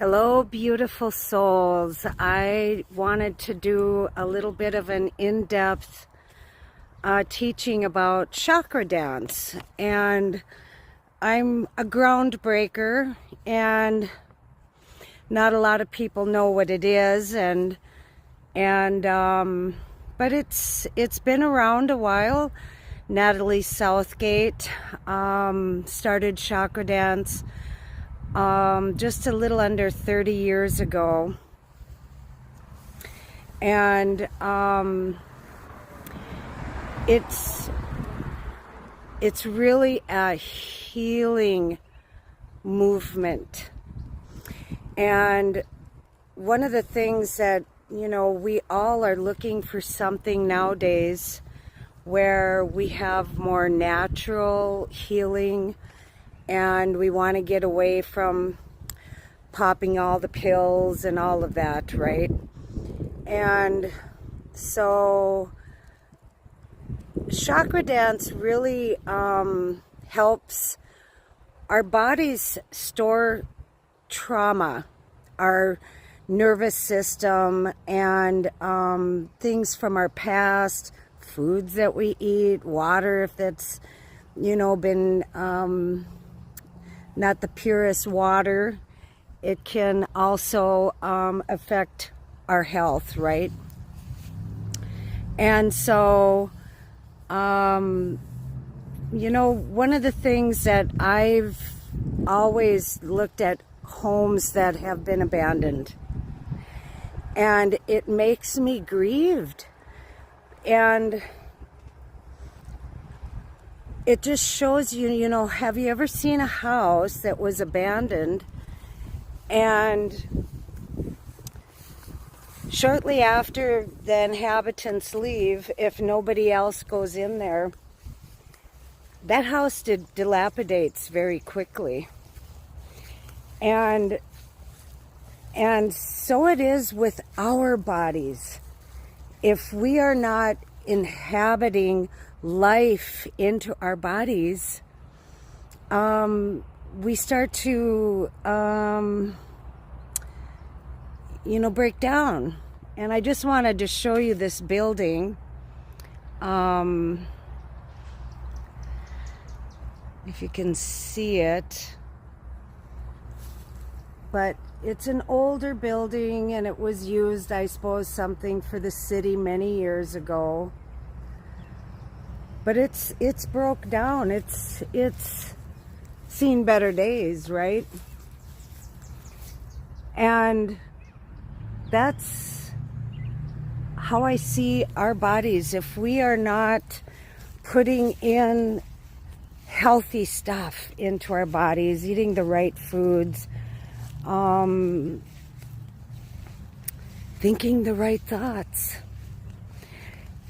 Hello, beautiful souls. I wanted to do a little bit of an in-depth teaching about Chakradance. And I'm a groundbreaker, and not a lot of people know what it is. But it's been around a while. Natalie Southgate started Chakradance just a little under 30 years ago, and it's really a healing movement. And one of the things that, we all are looking for something nowadays where we have more natural healing, and we want to get away from popping all the pills and all of that, right? And so Chakradance really helps our bodies store trauma, our nervous system, and things from our past, foods that we eat, water if that's, been not the purest water. It can also affect our health, right? And so, one of the things that I've always looked at homes that have been abandoned, and it makes me grieved. And it just shows you, have you ever seen a house that was abandoned, and shortly after the inhabitants leave, if nobody else goes in there, that house dilapidates very quickly. And so it is with our bodies. If we are not inhabiting life into our bodies, we start to, break down. And I just wanted to show you this building. If you can see it. But it's an older building, and it was used, I suppose, something for the city many years ago. But it's broke down. It's seen better days, right? And that's how I see our bodies. If we are not putting in healthy stuff into our bodies, eating the right foods, thinking the right thoughts.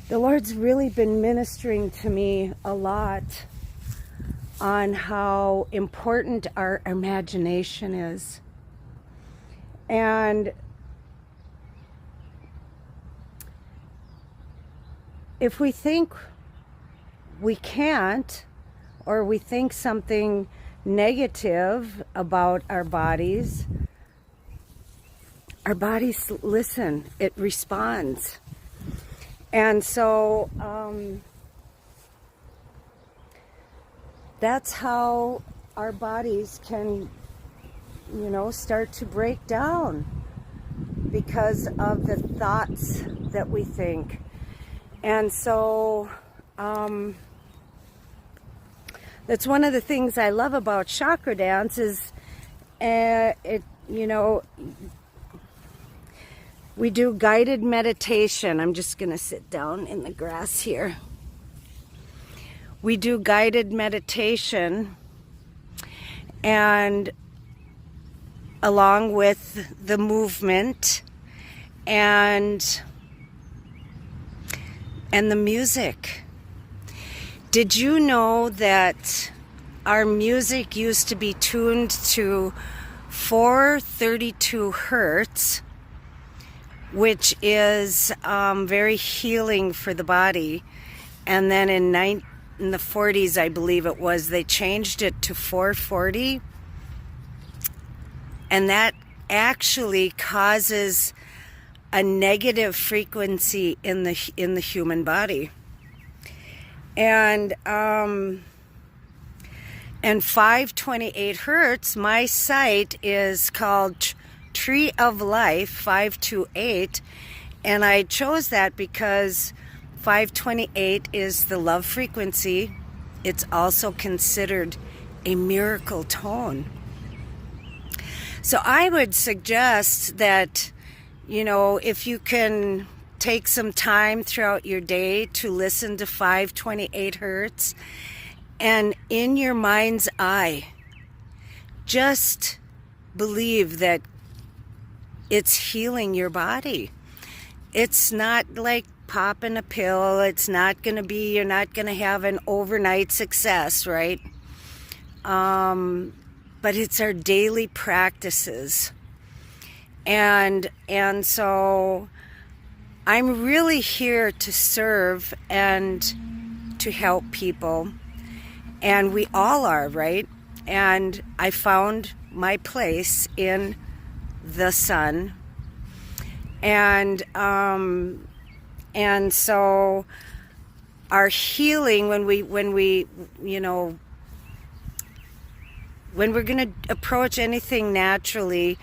The Lord's really been ministering to me a lot on how important our imagination is. And if we think we can't, or we think something negative about our bodies listen, it responds. And so that's how our bodies can, start to break down, because of the thoughts that we think. And so that's one of the things I love about Chakradance is we do guided meditation. I'm just going to sit down in the grass here. We do guided meditation, and along with the movement and the music. Did you know that our music used to be tuned to 432 hertz, which is very healing for the body? And then in the 40s, I believe it was, they changed it to 440. And that actually causes a negative frequency in the human body. And 528 hertz, my site is called Tree of Life 528, and I chose that because 528 is the love frequency. It's also considered a miracle tone. So I would suggest that, you know, if you can take some time throughout your day to listen to 528 hertz, and in your mind's eye, just believe that it's healing your body. It's not like popping a pill. It's not going to be, you're not going to have an overnight success, right? But it's our daily practices. And so I'm really here to serve and to help people. And we all are, right? And I found my place in the sun. And so our healing, when we you know, when we're going to approach anything naturally,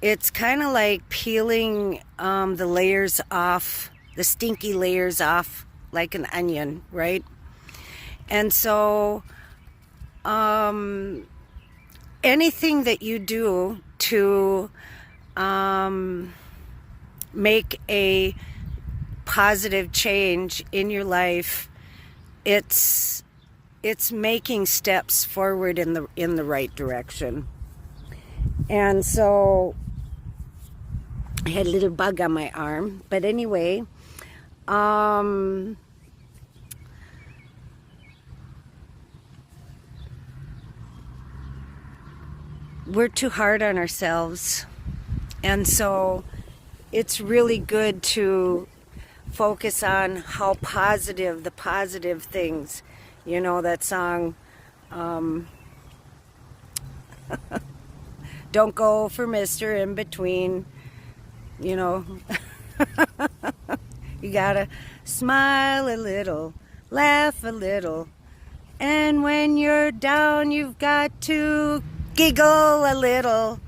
it's kind of like peeling the layers off, the stinky layers off like an onion, right? And so anything that you do to make a positive change in your life, it's making steps forward in the right direction. And so I had a little bug on my arm, but anyway, we're too hard on ourselves, and so it's really good to focus on how positive, the positive things, you know, that song, don't go for Mr. In Between, you know. You gotta smile a little, laugh a little, and when you're down you've got to giggle a little.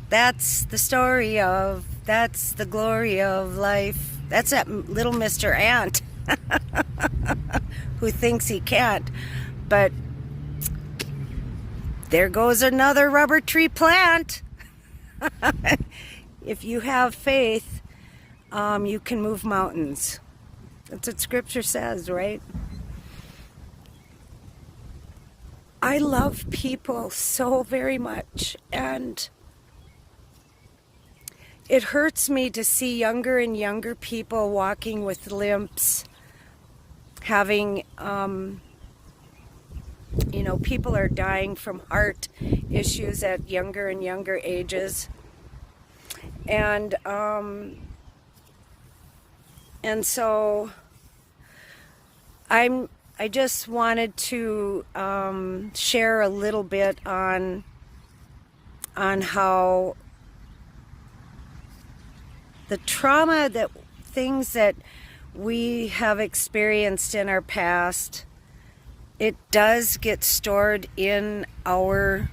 That's the story of, that's the glory of life. That's that little Mr. Ant who thinks he can't. But there goes another rubber tree plant. If you have faith, you can move mountains. That's what Scripture says, right? I love people so very much, and it hurts me to see younger and younger people walking with limps, having, you know, people are dying from heart issues at younger and younger ages. And so I just wanted to share a little bit on how the trauma, that things that we have experienced in our past, it does get stored in our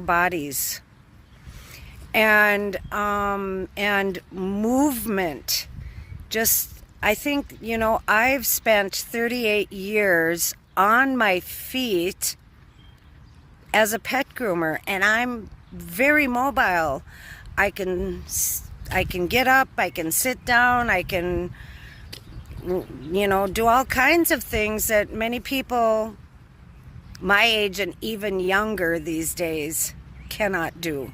bodies. And movement, just, I think, you know, I've spent 38 years on my feet as a pet groomer, and I'm very mobile. I can get up, I can sit down, I can, you know, do all kinds of things that many people my age and even younger these days cannot do.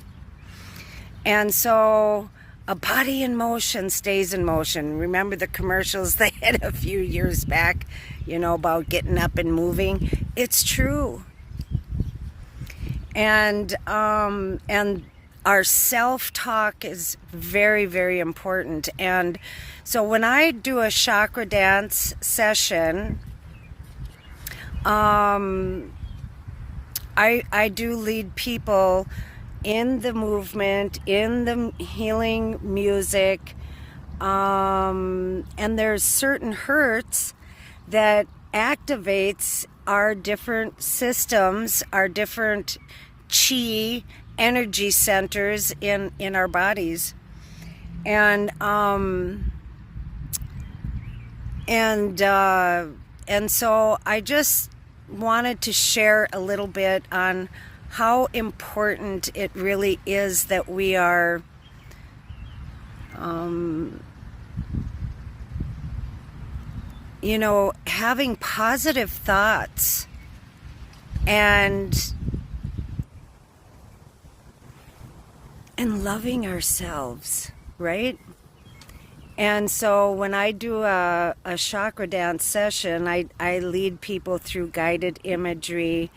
And so a body in motion stays in motion. Remember the commercials they had a few years back, you know, about getting up and moving? It's true. And our self-talk is very, very important. And so when I do a Chakradance session, I do lead people in the movement, in the healing music. And there's certain hertz that activates our different systems, our different chi energy centers in our bodies. And so I just wanted to share a little bit on how important it really is that we are having positive thoughts and loving ourselves, right? And so when I do a Chakradance session, I lead people through guided imagery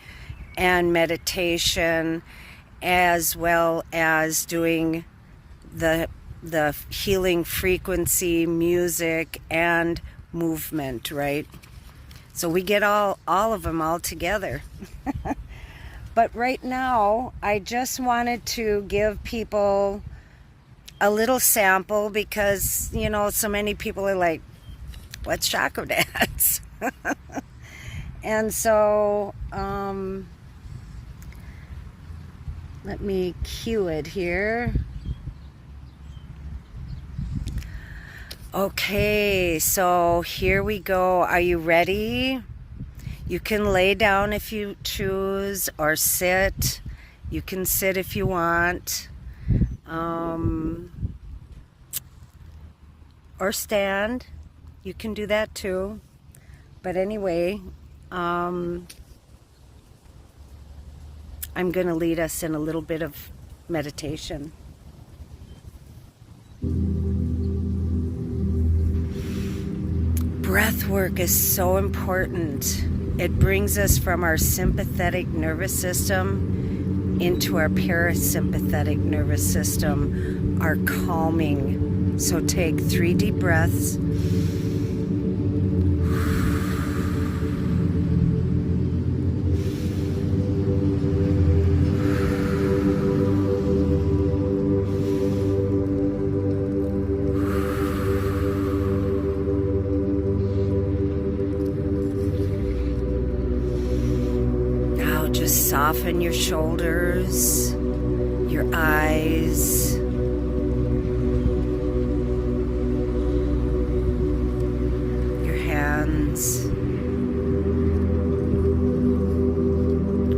and meditation, as well as doing the healing frequency, music, and movement, right? So we get all of them all together. But right now, I just wanted to give people a little sample because, so many people are like, what's Chakradance? And so, let me cue it here. Okay, so here we go. Are you ready? You can lay down if you choose, or sit. You can sit if you want. Or stand. You can do that too. But anyway, I'm going to lead us in a little bit of meditation. Breath work is so important. It brings us from our sympathetic nervous system into our parasympathetic nervous system, our calming. So take 3 deep breaths. Just soften your shoulders, your eyes, your hands.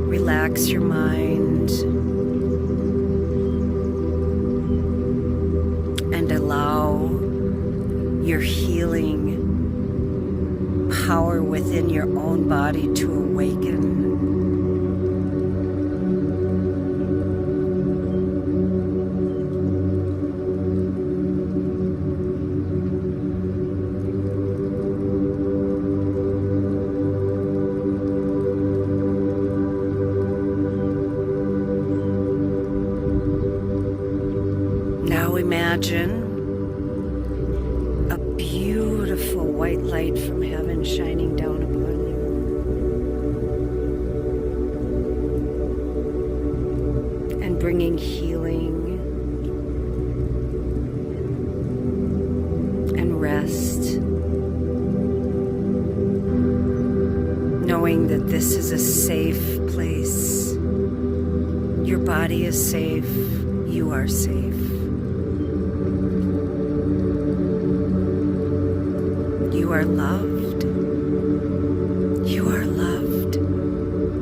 Relax your mind and allow your healing power within your own body to awaken. Now imagine a beautiful white light from heaven shining down upon you and bringing healing and rest, knowing that this is a safe place. Your body is safe. You are safe. You are loved. You are loved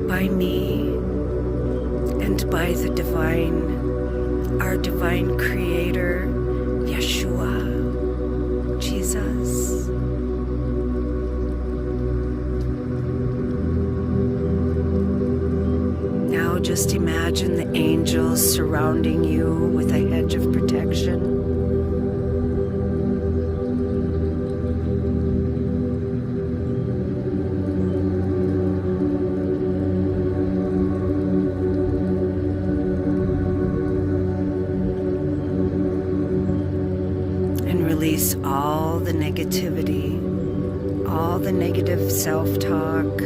by me and by the divine, our divine creator, Yeshua, Jesus. Now just imagine the angels surrounding you with a hedge of protection. Release all the negativity, all the negative self-talk.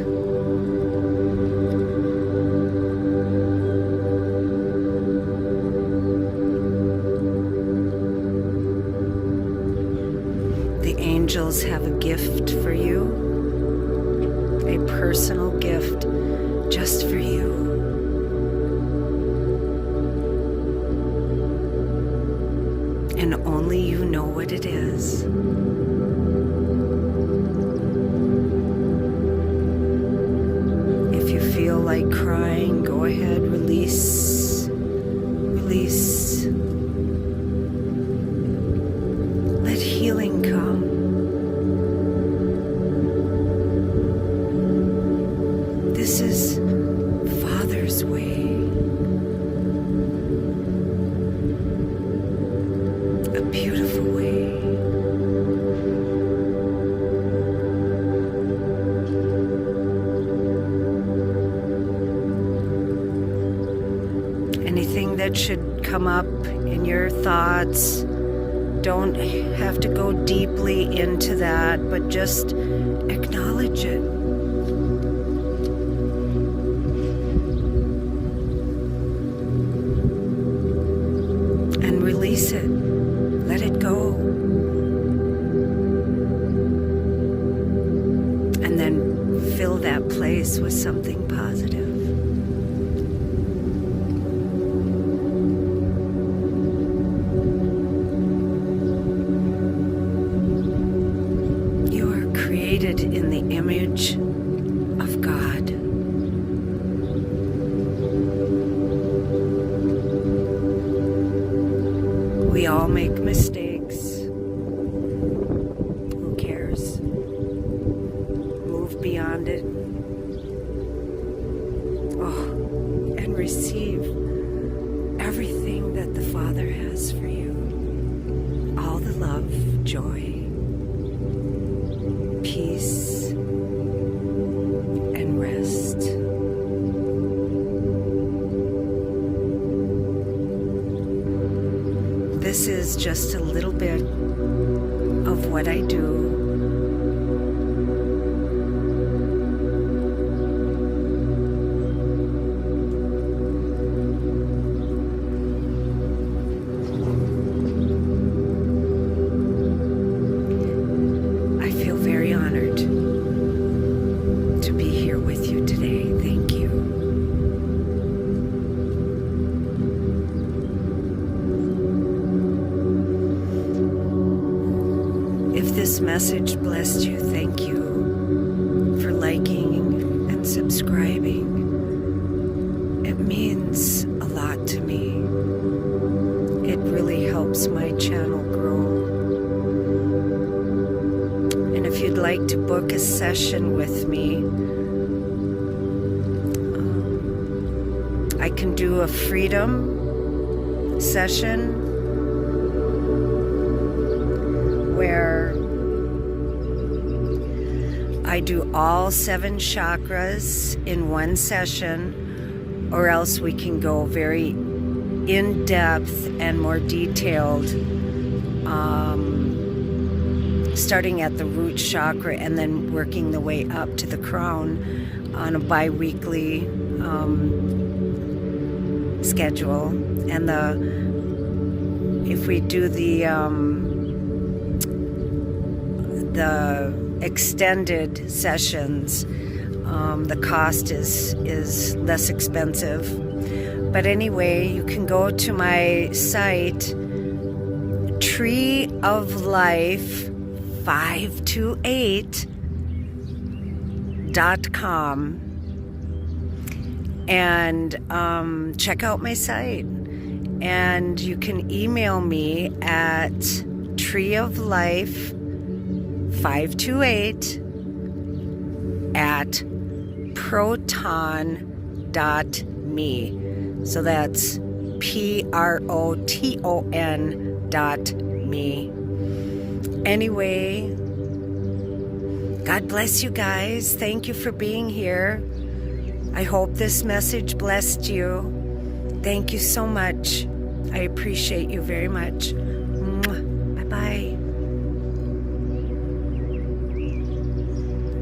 angels have a gift for you, a personal gift just for you. And only you know what it is. If you feel like crying, go ahead, release. Release. Let healing come. This is Father's way. A beautiful way. Anything that should come up in your thoughts, don't have to go deeply into that, but just acknowledge it. And release it. Let it go. And then fill that place with something positive. In the image of God. We all make mistakes. Who cares? Move beyond it. Oh, and receive everything that the Father has for you. All the love, joy, peace, and rest. This is just a little bit of what I do. If this message blessed you, thank you for liking and subscribing. It means a lot to me. It really helps my channel grow. And if you'd like to book a session with me, I can do a freedom session where I do all 7 chakras in one session, or else we can go very in-depth and more detailed, starting at the root chakra and then working the way up to the crown on a bi-weekly schedule. And if we do the extended sessions, the cost is less expensive. But anyway, you can go to my site, treeoflife528.com, and check out my site. And you can email me at treeoflife528@proton.me. So that's PROTON.me. Anyway, God bless you guys. Thank you for being here. I hope this message blessed you. Thank you so much. I appreciate you very much. Bye-bye.